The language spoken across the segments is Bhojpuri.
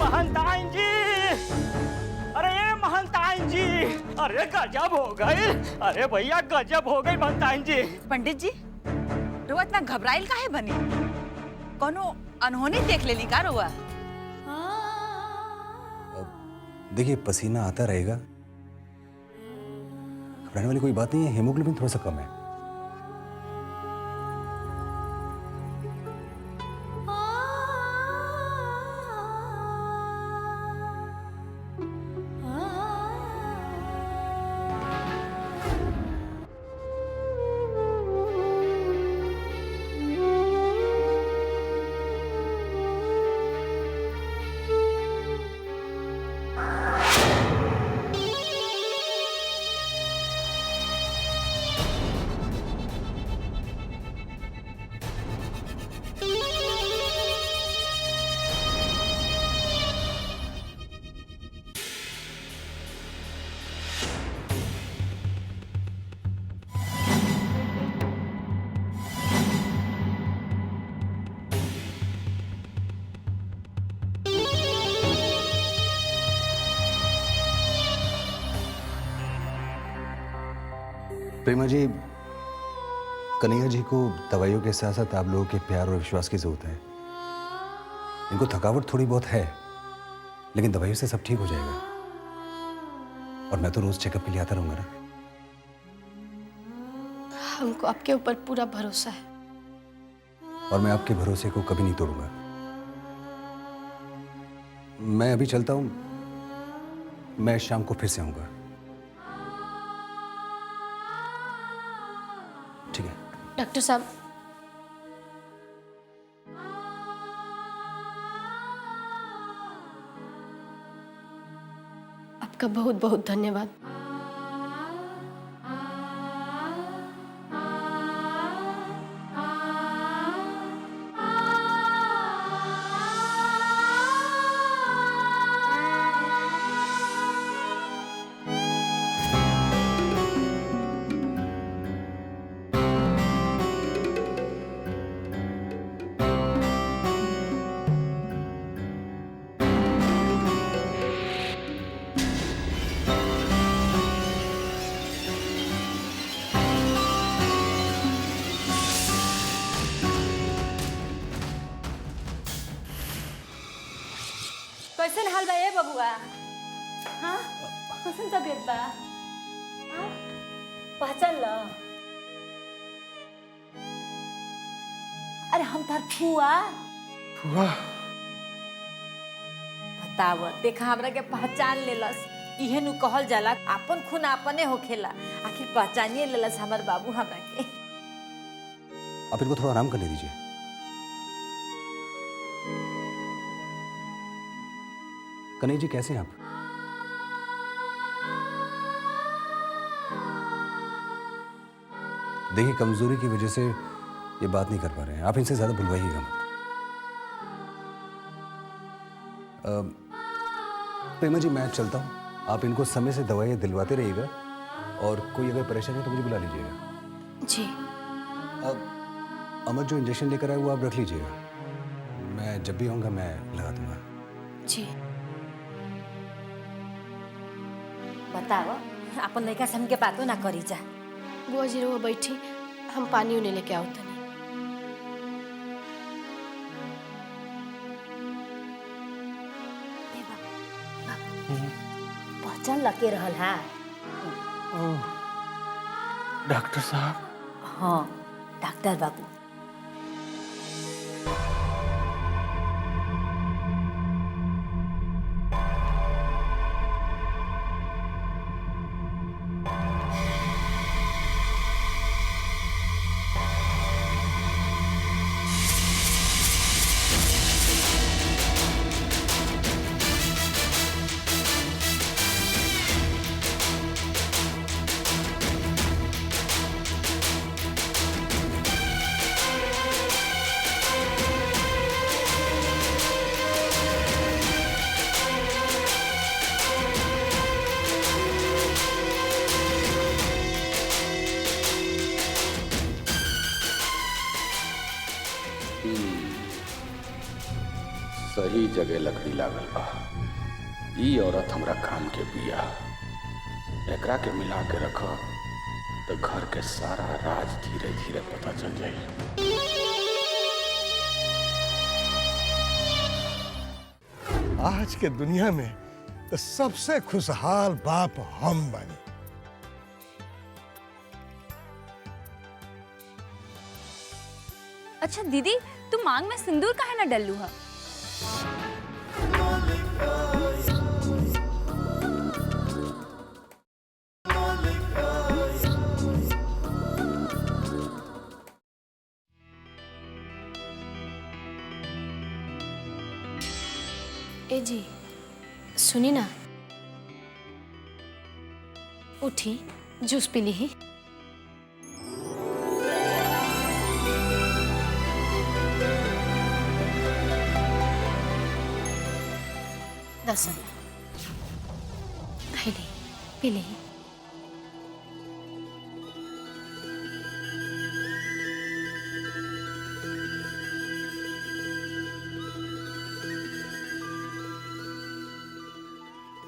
महंताइन जी, अरे ये महंताइन जी, अरे गजब हो गई, अरे भैया गजब हो गई महंताइन जी। पंडित जी रुआ इतना घबराइल काहे बनी? कोनो अनहोनी देख लेली का रुआ? देखिए पसीना आता रहेगा, घबराने वाली कोई बात नहीं है। हेमोग्लोबिन थोड़ा सा कम है। प्रेमा जी, कन्हैया जी को दवाइयों के साथ साथ आप लोगों के प्यार और विश्वास की जरूरत है। इनको थकावट थोड़ी बहुत है, लेकिन दवाइयों से सब ठीक हो जाएगा। और मैं तो रोज चेकअप के लिए आता रहूंगा ना। हमको आपके ऊपर पूरा भरोसा है। और मैं आपके भरोसे को कभी नहीं तोड़ूंगा। मैं अभी चलता हूं, मैं शाम को फिर से आऊंगा। ठीक है डॉक्टर साहब, आपका बहुत बहुत धन्यवाद। कैसन हाल बा ए बबुआ? हाँ, कैसन तबीयत बा? हाँ, पहचान लो। अरे हम तार फुआ। फुआ? बताव, देखा हमरा के पहचान लेलस। इहे नु कहल जाला, आपन खून आपने होखेला। आखिर पहचानिए लेलस हमर बाबू हमरा के। आप इनको थोड़ा आराम करने दीजिए। कन्हैया जी कैसे हैं आप? देखिए कमजोरी की वजह से ये बात नहीं कर पा रहे हैं। आप इनसे ज्यादा बुलवाइएगा मत। प्रेमा जी मैं चलता हूँ, आप इनको समय से दवाइयाँ दिलवाते रहिएगा और कोई अगर परेशानी है तो मुझे बुला लीजिएगा। जी। अब अमर जो इंजेक्शन लेकर आए वो आप रख लीजिएगा। मैं जब भी आऊँगा मैं लगा दूंगा। जी। बताओ, अपन लड़का से हमके बातों ना करी जा। बुआ जी रहो बैठी, हम पानी उन्हें लेके आओ तनी। पहचान लगे रहल है। डॉक्टर साहब? हाँ, डॉक्टर बाबू। जगह लकड़ी लागल बा। ई औरत हमरा काम के बिया। एकरा के मिला के रख तो घर के सारा राज धीरे धीरे पता चल जाई। आज के दुनिया में तो सबसे खुशहाल बाप हम बने। अच्छा दीदी, तू मांग में सिंदूर काहे ना डल्लू है? ए जी सुनी ना, उठी जूस पी ली ही। दस पी ली।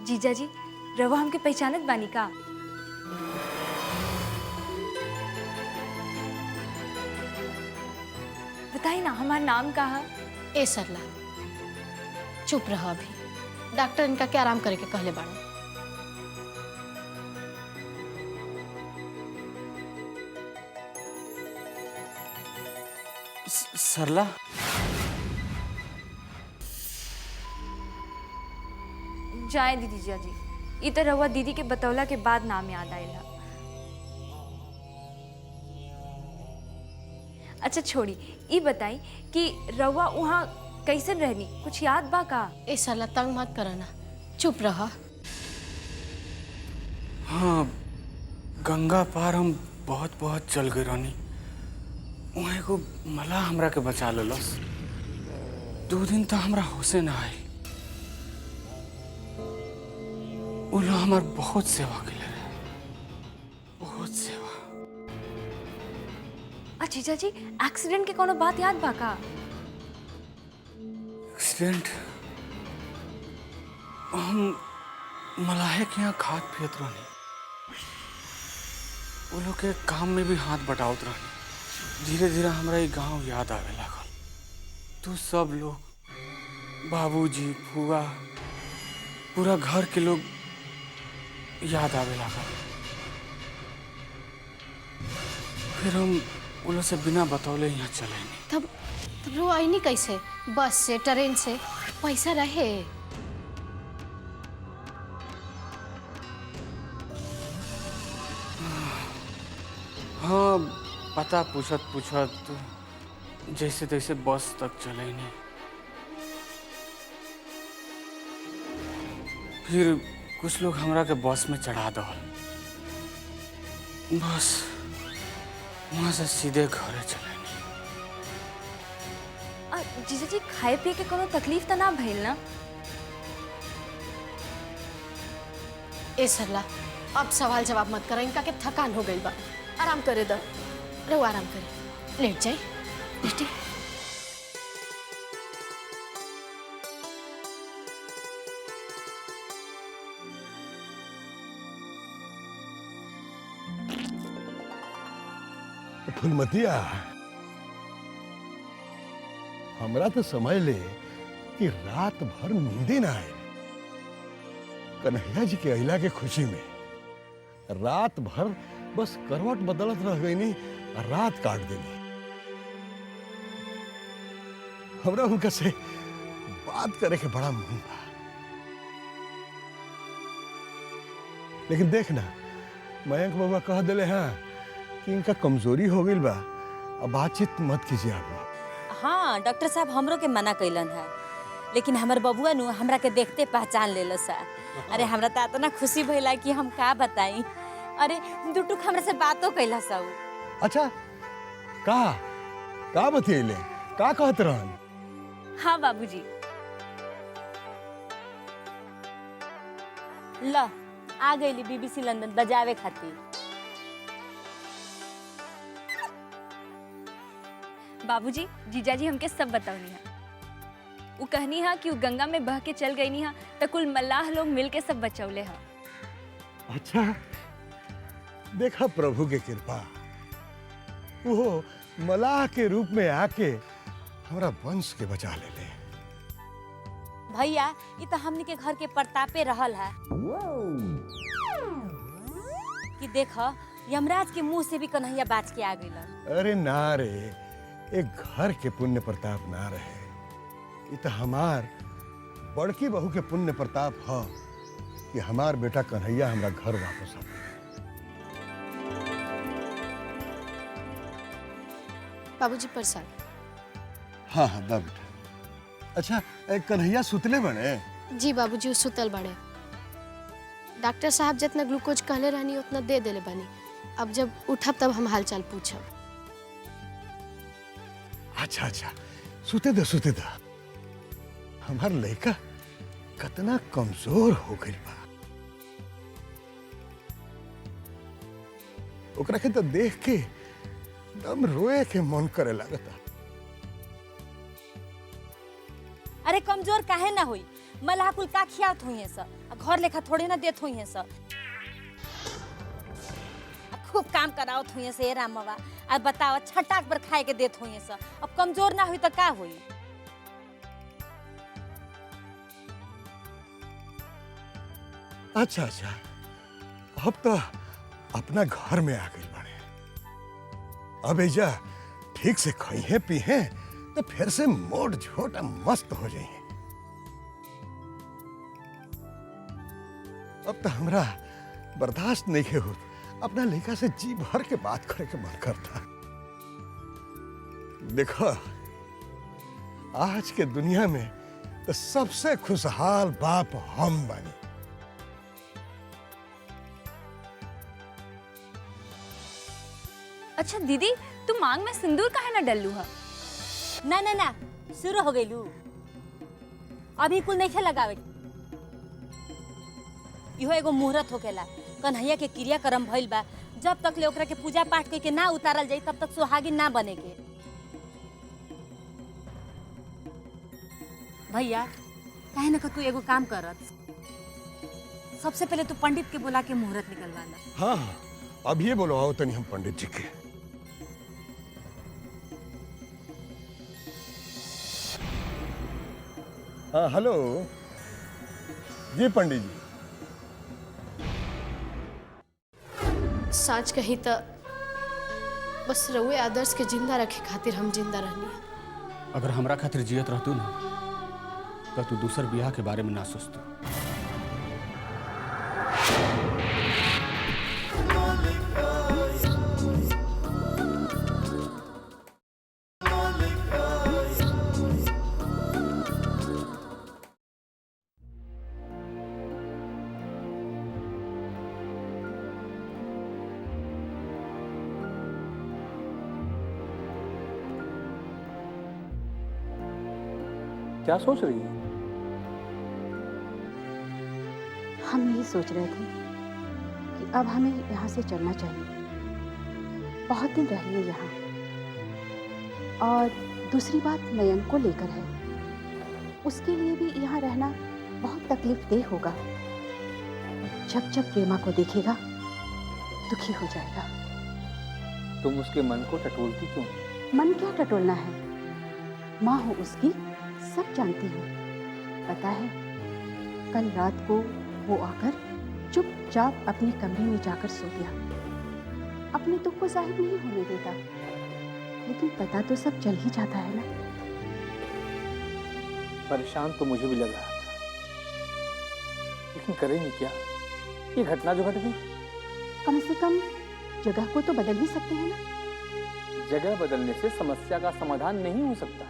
जीजा जी, रवा हमके पहचानत बानी का? बताई ना, हमार नाम का है? ए सरला, चुप रहो। अभी डॉक्टर इनका क्या आराम करे के कहले बाड़ो। सरला, जाए दीदी जीजा जी, ई तो रवा दीदी के बतौला के बाद नाम याद आएला। अच्छा छोड़ी, ई बताई कि रवा वहाँ कैसन रहनी, कुछ याद बा का? ए सरला तंग मत करना, चुप रहो। हाँ, गंगा पार हम बहुत बहुत चल गए रानी। वहाँ एगो मलाह हमरा के बचा लेलस। 2 दिन तक हमरा होशे ना आई। उ लोग हमार बहुत सेवा कैले रहे, बहुत सेवा। जीजा जी, एक्सीडेंट के कोनो बात याद बा का? एक्सीडेंट? हम मलाहे के यहाँ खाद पियत रहनी। वो लोग के काम में भी हाथ बटावत रहनी। धीरे धीरे हमरा ये गांव याद आवे लागल। तो सब लोग, बाबूजी, फुआ, पूरा घर के लोग याद आवे लागल। फिर हम वो लोग से बिना बतौले यहाँ चले नहीं। तब वो आई नहीं कैसे? बस से, ट्रेन से? पैसा रहे? हाँ, पता पूछत पूछत जैसे तैसे बस तक चले नहीं। फिर कुछ लोग हमरा के बस में चढ़ा दहल। बस वहाँ से सीधे घरे चले नहीं। जीजा जी, खाए पिए के कोनो तकलीफ तो ना भइल ना? ए सरला, अब सवाल जवाब मत करो। इनका के थकान हो गई बा, आराम करे दो। रहो आराम करे, लेट जाए बेटी। फुलमतिया, हमरा तो समझ ले कि रात भर नींदे ना आए। कन्हैया जी के अहिला के खुशी में रात भर बस करवट बदलत रह गई नहीं और रात काट देनी। हमरा उनका से बात करे के बड़ा मन था, लेकिन देखना मयंक बाबा कह दिले हाँ कि इनका कमजोरी हो गई बा, अब बातचीत मत कीजिए आप लोग। हाँ, डॉक्टर साहब हमरो के मना कैलन है, लेकिन हमार बबुआ नु हमरा के देखते पहचान ले सा। अरे हमरा तो इतना खुशी भइला कि हम का बताई। अरे दुटुक हमरा से बातों कैला सब। अच्छा, का बतियले, का कहत रहन? हाँ बाबूजी। ला आ गईली BBC लंदन बजावे खातिर। बाबूजी, जीजाजी हमके सब बतावनी है। वो कहनी हा कि वो गंगा में बह के चल गई हा तो कुल मल्लाह लोग मिल के सब बचौले हा। अच्छा, देखा प्रभु के कृपा, वो मलाह के रूप में आके हमारा वंश के बचा ले ले। भैया ये तो हमनी के घर के प्रतापे रहल है कि देख यमराज के मुंह से भी कन्हैया बाज के आ गई। अरे ना रे, एक घर के पुण्य प्रताप ना रहे, ये तो हमार बड़की बहू के पुण्य प्रताप है कि हमार बेटा कन्हैया हमारा घर वापस आ गया। बाबूजी प्रसाद। हाँ हाँ दा बेटा। अच्छा, कन्हैया सुतले बने? जी बाबूजी, वो सुतल बड़े। डॉक्टर साहब जितना ग्लूकोज कहले रहनी उतना दे देले बनी। अब जब उठब तब हम हालचाल पूछब। अच्छा अच्छा, सुते दे। हमार लड़का कितना कमजोर हो गई बा, ओकरा के तो देख के दम रोए के मन करे लगता। अरे कमजोर काहे ना हुई, मल्लाह कुल का खियात हुई है सब, घर लेखा थोड़े ना देत हुई है सब, खूब काम करावत हुई है से रामवा। अब बताओ छटाक पर खाए के देत हुई है सब, अब कमजोर ना हुई तो का हुई। अच्छा अच्छा, अब तो अपना घर में आ गई बड़े। अब ऐजा ठीक से खाइए पीहे तो फिर से मोट झोट मस्त हो जाइए। अब तो हमरा बर्दाश्त नहीं हो, अपना लड़का से जी भर के बात करे के मन करता। देखो आज के दुनिया में तो सबसे खुशहाल बाप हम बने। अच्छा दीदी, तू मांग में सिंदूर काहे ना डल्लू हा? ना ना ना, शुरू हो गईलू, अभी कुल नहीं लगावे। इहो एगो मुहूर्त होकेला, कन्हैया के क्रियाक्रम भइल बा, जब तक ले ओकरा के पूजा पाठ करके ना उतारल जाई तब तक सुहागिन ना बनेगे। भैया काहे ना तू एगो काम करत, सबसे पहले तू पंडित के बुला के मुहूर्त निकलवाना। हाँ हाँ, अब ये बोलवाओ तनी हम पंडित जी के। हाँ हेलो जी पंडित जी। साच कही तो बस रउए आदर्श के जिंदा रखे खातिर हम जिंदा रहनी। अगर हमरा खातिर जियत रहतू ना तो तू दूसर बियाह के बारे में ना सोचतू। क्या सोच रही है? हम यही सोच रहे थे कि अब हमें यहाँ से चलना चाहिए। बहुत दिन रह लिए यहाँ। और दूसरी बात मयंक को लेकर है, उसके लिए भी यहाँ रहना बहुत तकलीफदेह होगा। जब जब प्रेमा को देखेगा दुखी हो जाएगा। तुम उसके मन को टटोलती क्यों? मन क्या टटोलना है, माँ हो उसकी, सब जानती हूँ। पता है कल रात को वो आकर चुपचाप अपने कमरे में जाकर सो गया। अपने दुख को जाहिर नहीं होने देता, लेकिन पता तो सब चल ही जाता है ना। परेशान तो मुझे भी लग रहा था, लेकिन करेंगे क्या? ये घटना जो घट गई, कम से कम जगह को तो बदल ही सकते हैं ना। जगह बदलने से समस्या का समाधान नहीं हो सकता।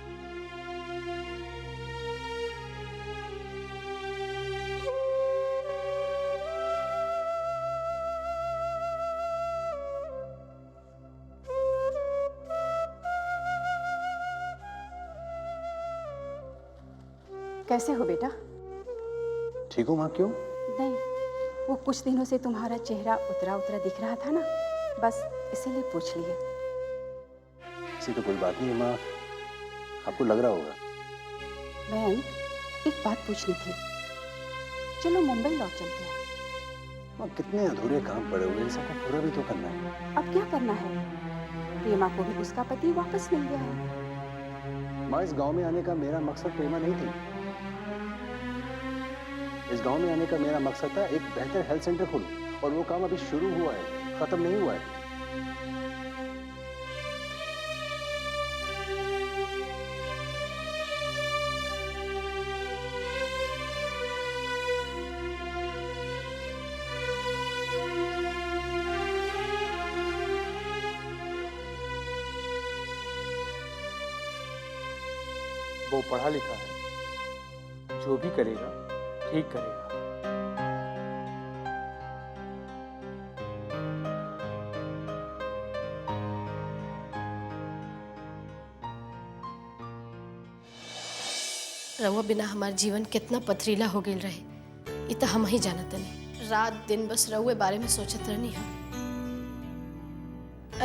कैसे हो बेटा? ठीक हूँ माँ। क्यों? नहीं, वो कुछ दिनों से तुम्हारा चेहरा उतरा उतरा दिख रहा था ना, बस इसीलिए पूछ लिए। ऐसी तो कोई बात नहीं है माँ, आपको लग रहा होगा। मयंक, एक बात पूछनी थी। चलो मुंबई लौट चलते हैं। माँ, कितने अधूरे काम पड़े हुए हैं, सबको पूरा भी तो करना है। अब क्या करना है? प्रेमा को भी उसका पति वापस मिल गया है। माँ, इस गांव में आने का मेरा मकसद प्रेमा नहीं थी। इस गांव में आने का मेरा मकसद था एक बेहतर हेल्थ सेंटर खोलूं, और वो काम अभी शुरू हुआ है, खत्म नहीं हुआ है। वो पढ़ा लिखा है, जो भी करेगा ठीक करेगा। रउआ बिना हमार जीवन कितना पथरीला हो गई रहे, ये तो हम ही जानत नहीं। रात दिन बस रउए बारे में सोचत रहनी है।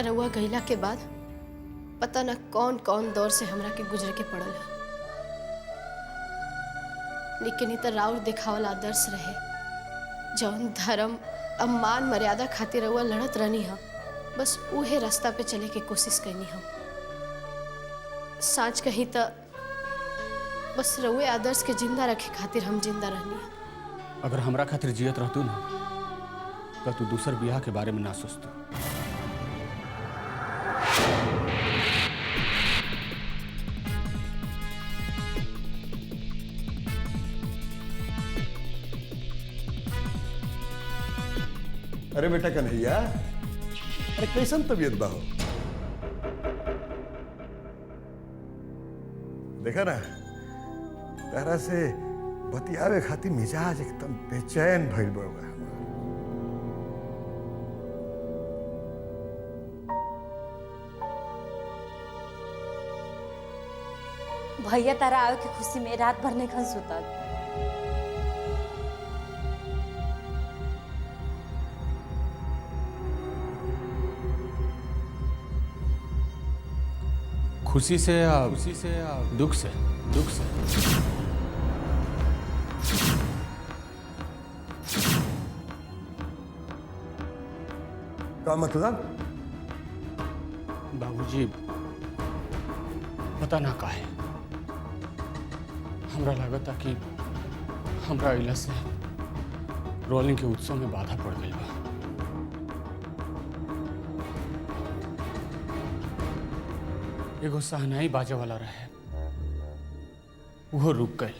रउआ गईला के बाद पता न कौन कौन दौर से हमरा के गुजरे के पड़ल है, लेकिन ये तो राउर दिखावल आदर्श रहे, जौन धर्म अब मान मर्यादा खातिर रउआ लड़त रहनी है, बस उहे रास्ता पे चले के कोशिश करनी हम। साच कहीं तो बस रउए आदर्श के जिंदा रखे खातिर हम जिंदा रहनी है। अगर हमरा खातिर जियत रहतू ना, तो तू दूसर बियाह के बारे में ना सोचतू। अरे बेटा कन्हैया, अरे कैसन तबीयत बा हो? देखा ना, तारा से बतियावे खातिर मिजाज एकदम बेचैन भइल बा। भैया तारा आवे की खुशी में रात भर नहीं खन सुतल। खुशी से या दुख से? दुख से। का मतलब? बाबूजी, पता ना काहे हमरा लागता कि हमरा इला से रोलिंग के उत्सव में बाधा पड़ गई बा। एगो सहनाई बाजे वाला रहे, वो रुक गई।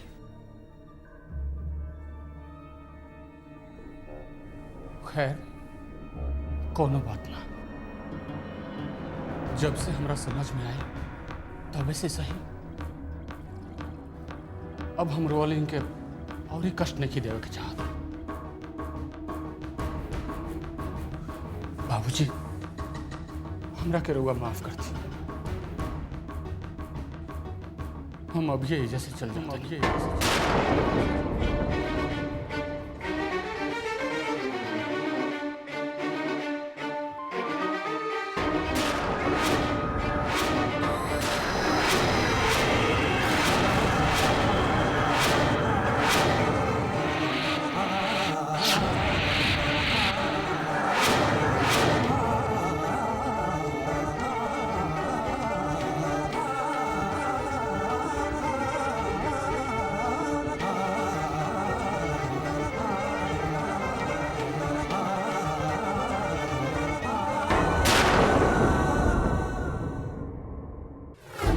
खैर कोनो बात ना, जब से हमरा समझ में आए तबे से सही। अब हम रोलिंग के और ही कष्ट नहीं देवे के चाहत। बाबूजी, हमरा के रउआ माफ करती। हम अब ये एजा से चल जाते हैं।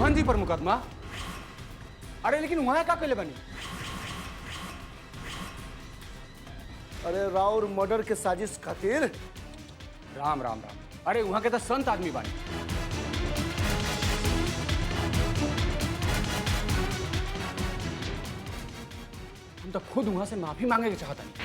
जी पर मुकदमा? अरे लेकिन वहां का कैले बनी? अरे राउर मर्डर के साजिश खातिर। राम राम राम। अरे वहां के तो संत आदमी बानी। हम तो खुद वहां से माफी मांगे के चाहता नहीं।